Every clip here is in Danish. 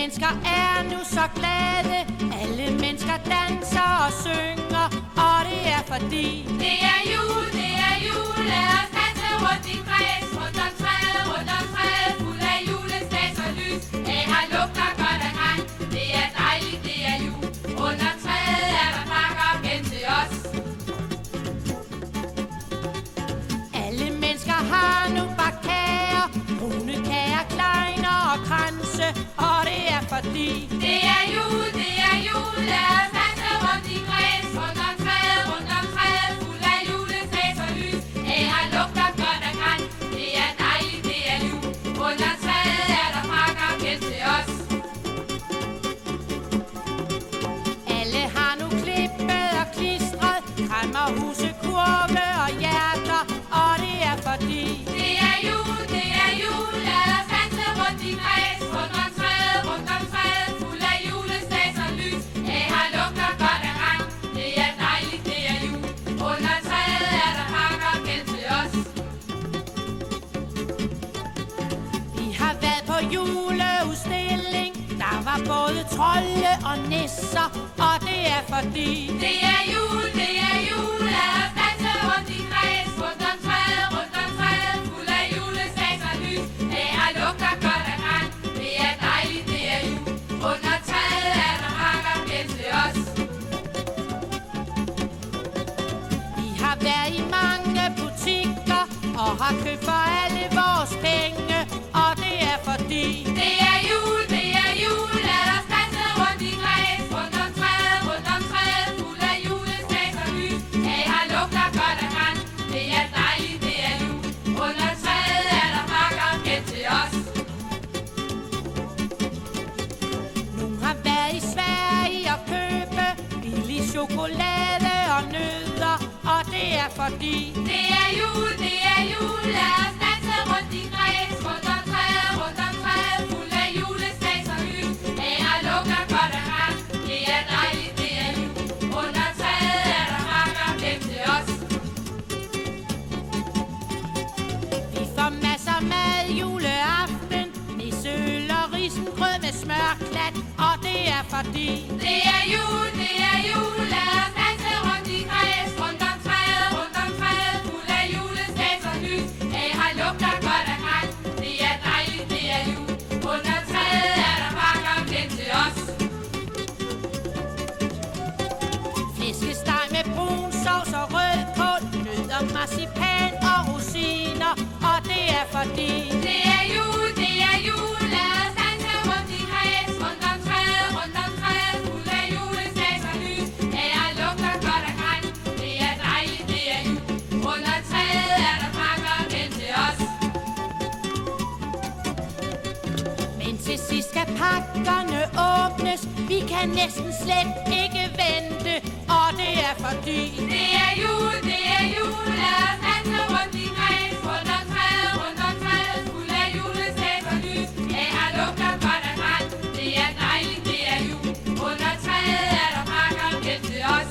mennesker er nu så glade. Alle mennesker danser og synger, og det er fordi det er jul, det er jul. Lad os danse rundt i kreds, rundt om træet, fuld af julestas og lys. Det har lugter godt af græn, det er dejligt, det er jul. Under træet er der pakker hen til os. alle mennesker har nu bakager, brune kager, kleiner og kranse, og det er fordi det er jul, det er jul. Lad os danse rundt i kreds, rundt om træet, fuld af julestas og lys. Det har lugter godt af græn, det er dejligt, det er jul. Under træet er der pakker hen til os. alle har nu klippet og klistret, kræmmerhuse, kurve og hjerter, og det er fordi det er jul, det er jul. Lad os danse rundt i kreds, rundt om træet, fuld af julestas og lys. Det har lugter godt af græn, det er dejligt, det er jul. Under træet er der pakker hen til os. vi har været på juleudstilling. Der var både trolde og nisser, og det er fordi Det er jul, det er jul. Lad os danse rundt i kreds, rundt om træet, fuld af julestas og lys. Det har lugter godt af græn, det er dejligt, det er jul. Under træet er der pakker hen til os. vi har været i mange butikker og har købt for alle vores penge, og det er fordi Det er jul, det er jul. Lad os danse rundt i kreds, rundt om træet, fuld af julestas og lys. Det har lugter godt af græn, det er dejligt, det er jul. Under træet er der pakker hen til os. nogen har været i Sverige og købe billig chokolade og nødder, og det er fordi Det er jul, det er jul. Lad os danse rundt i kreds, rundt om træet, fuld af julestas og lys. Det har lugter godt af græn, det er dejligt, det er jul. Under træet er der pakker hen til os. vi får masser mad juleaften, nisseøl og risengrød med smørklat, og det er fordi Det er jul, det er jul. Lad os danse rundt i kreds, rundt om træet, fuld af julestas og lys. Det har lugter godt af græn, det er dejligt, det er jul. Under træet er der pakker hen til os. flæskesteg med brun sovs og rødkål, nødder, marcipan og rosiner, og det er fordi Det er jul, det er jul. Lad os danse rundt i kreds, rundt om træet, fuld af julestas og lys. Det har lugter godt af græn, det er dejligt, det er jul. Under træet er der pakker hen til os. men til sidst skal pakkerne åbnes. Vi kan næsten slet ikke vente, og det er fordi Det er jul, det er jul. Lad os danse rundt i kreds, rundt om træet, fuld af julestas og lys. Det har lugter godt af græn, det er dejligt, det er jul. Under træet er der pakker hen til os.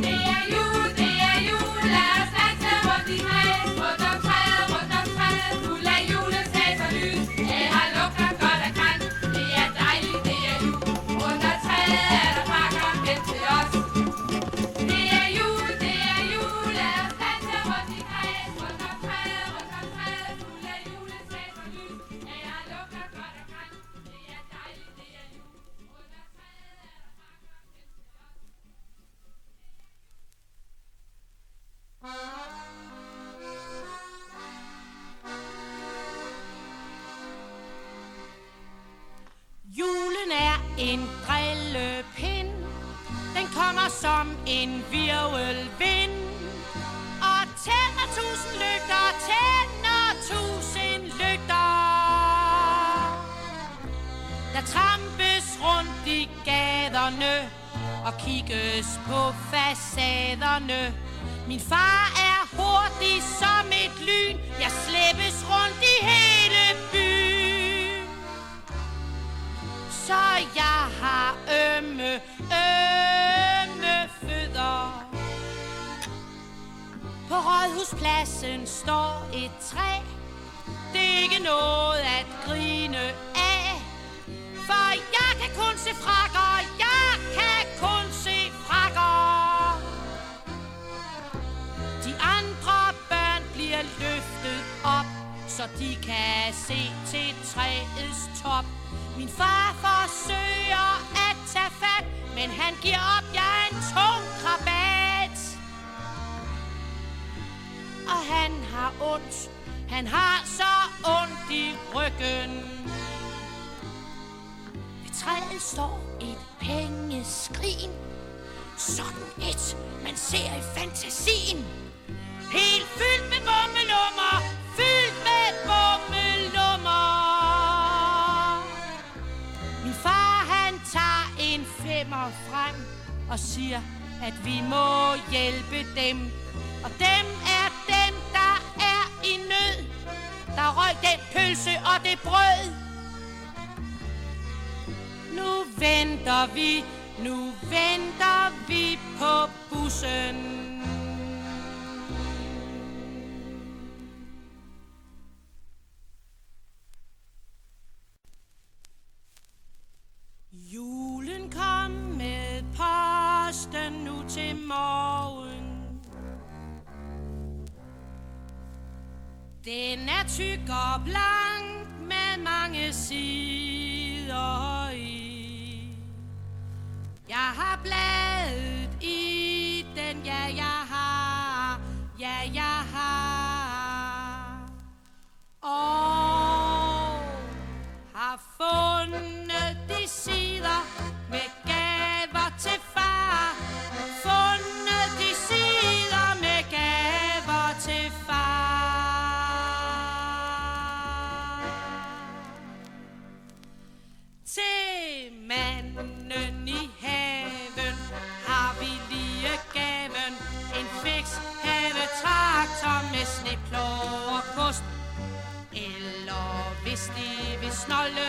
Det er jul, det er jul. Lad os danse rundt i kreds, rundt om træet, fuld af julestas og lys. Det har lugter godt af græn, det er dejligt, det er jul. Under træet er der pakker hen til os. Det er jul, det er jul. Lad os danse rundt i kreds, rundt om træet, fuld af julestas og lys. Det har lugter godt af græn, det er dejligt, det er jul. Under træet er der pakker hen til os. julen er en drillepind. Den kommer som en virvelvind og tænder 1000 lygter, tænder 1000 lygter. Der trampes rundt i gaderne og kigges på facaderne. Min far er hurtig som et lyn. Jeg slæbes rundt i hele byen. Så jeg har ømme fødder. På Rådhuspladsen står et træ. Det er ikke noget at grine af, for jeg kan kun se frakker, jeg kan kun se frakker. De andre børn bliver løftet op, så de kan se til træets top. Min far forsøger at tage fat, men han giver op, jeg er en tung krabat. Og han har ondt, han har så ondt i ryggen. Ved træet står et pengeskrin, sådan et, man ser i fantasien. Helt fyldt med bummelummer, fyldt med bummelummer. Min far, han tager en 5'er frem og siger, at vi må hjælpe dem. Og dem er dem, der er i nød. Der røg den pølse og det brød. Nu venter vi på bussen. Julen kom med posten nu til morgen. Den er tyk og blank med mange sider i. Jeg har bladet i den, ja jeg har, ja jeg har. Og har fundet de sider med gaver til far. Fundet de sider med gaver til far. Til manden i haven har vi lige gaven. En fiks havetraktor med sneplov og kost. Eller hvis de vil snolle,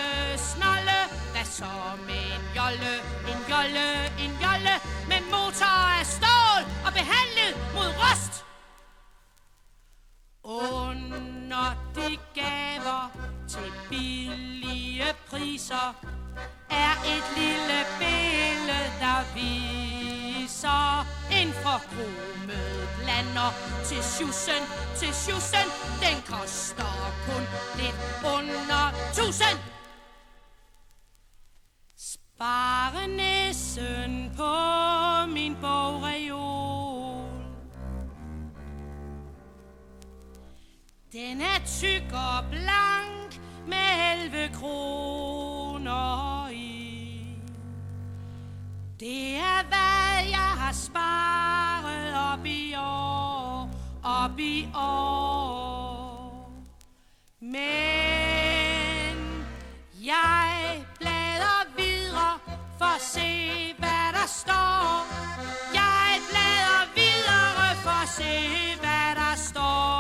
hvad så med en jolle, med motor af stål og behandlet mod rust. Under de gaver til billige priser er et lille billede, der viser en forkromet blander til sjussen. Den koster kun lidt under 1000. Sparenissen på min bogreol. Den er tyk og blank med 11 kroner i. Det er hvad jeg har sparet op i år. Men jeg bladrer videre for at se hvad der står. Jeg bladrer videre for at se hvad der står.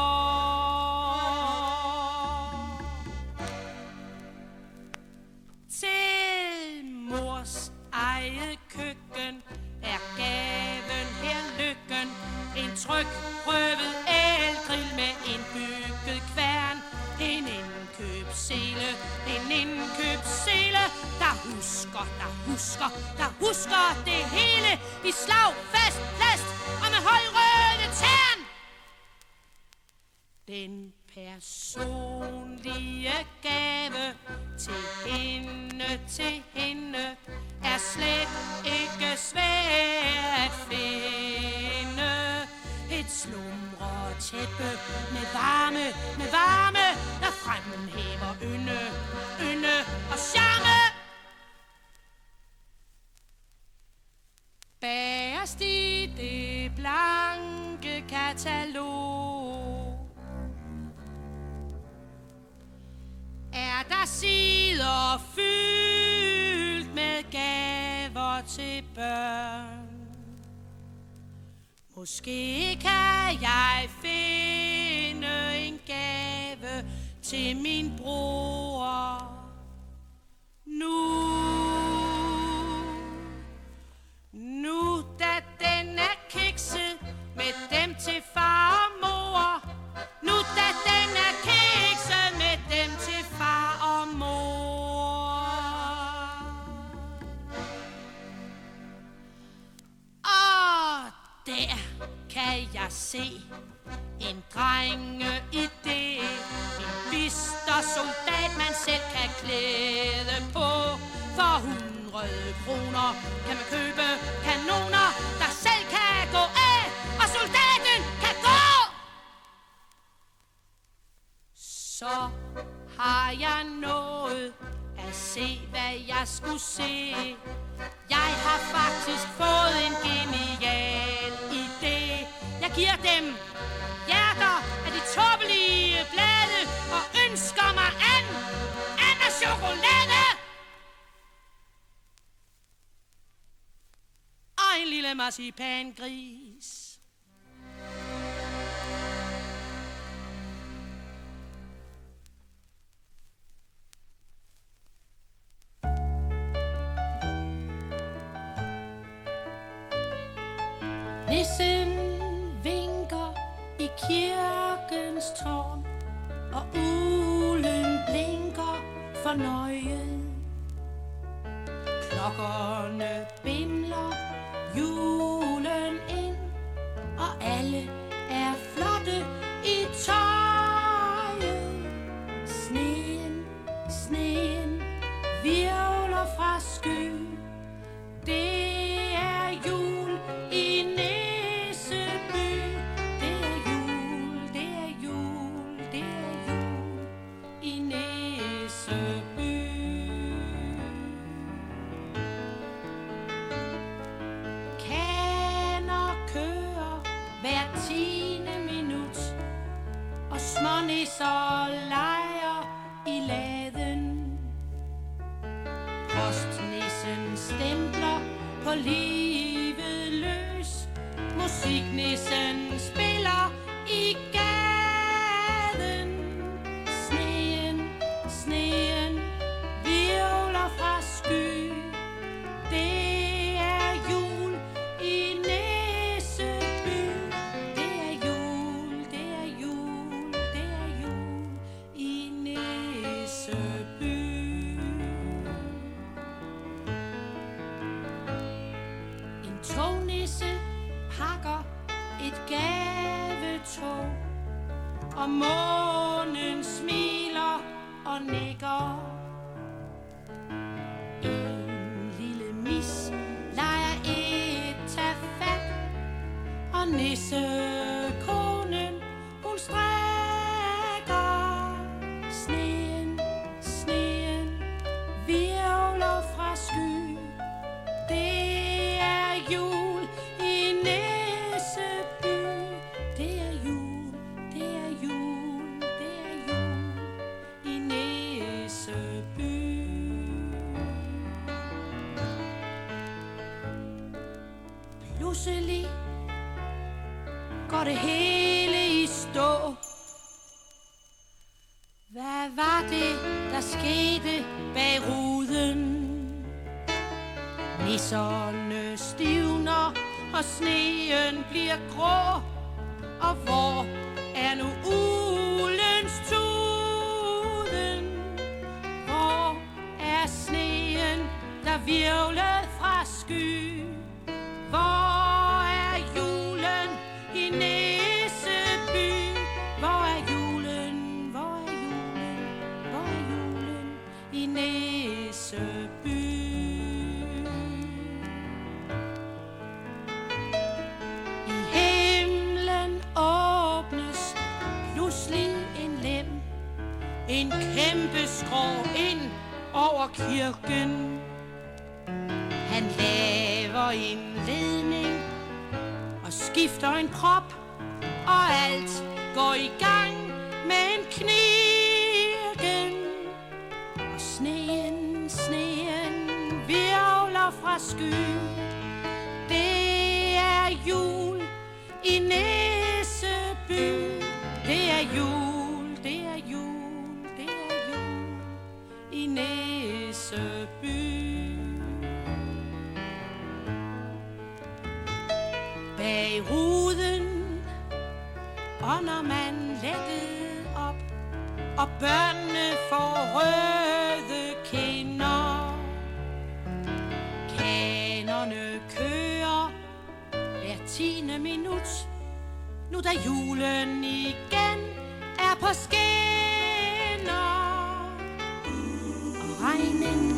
Til mors eget køkken er gaven her lykken. En trykprøvet elgrill med en bygget kværn. En indkøbssele, der husker det hele i slagfast plast og med højrøde tern. Den personlige gave til hende er slet ikke svær at finde. Et slumretæppe med varme, der fremhæver ynde og charme. Bagerst i det blanke katalog er der sider fyldt med gaver til børn. Måske kan jeg finde en gave til min bror. Nu da den er kikset med dem til far og mor. Nu da den er kikset med dem til far og mor. der kan jeg se en drengeidé. En bister soldat, man selv kan klæde på. For 100 kroner kan man købe kanoner, der selv kan gå af, og soldaten kan gå. Så har jeg nået at se, hvad jeg skulle se. Jeg har faktisk fået en genial idé. Jeg giver dem hjerter af de tåbelige blade og ønsker mig and og chokolade. Og en lille marcipangris. Nissen vinker i kirkens tårn, og ulen blinker fornøjet. Klokkerne bimler julen ind, og alle er flotte i tøjet. Sneen, sneen virvler fra sky. Det er jul i Nisseby. Det er jul, det er jul, det er jul i Nisseby. Kaner kører hver 10. minut, og smånisser leger i laden. Postnissen stempler på livet løs. Musiknissen spiller i gaden. Sneen, sneen virvler fra sky. Det er jul i Nisseby. Det er jul, det er jul, det er jul i Nisseby. En tognisse pakker et gavetog, og månen smiler og nikker. En lille mis leger et tafat, og nissekonen hun strikker. Sneen, sneen virvler fra sky. Det er jul i Nisseby. Det er jul, det er jul, det er jul i Nisseby. Pludselig går det hele i stå. Hvad var det, der skete bag ruden? Nisserne stivner, og sneen bliver grå. Og hvor er nu ulens tuden? Hvor er sneen, der virvlede fra sky? Hvor er julen i Nisseby? Hvor er julen, hvor er julen, hvor er julen i Nisseby? En kæmpe skrå ind over kirken. Han laver en ledning og skifter en prop, og alt går i gang med en knirken. Og sneen, sneen virvler fra sky. Det er jul i Nisseby. Det er jul, det er jul i Nisseby. Bag ruden ånder man lettet op, og børnene får røde kinder. Kanerne kører hver 10. minut. Nu da julen igen er på skinner, og regnen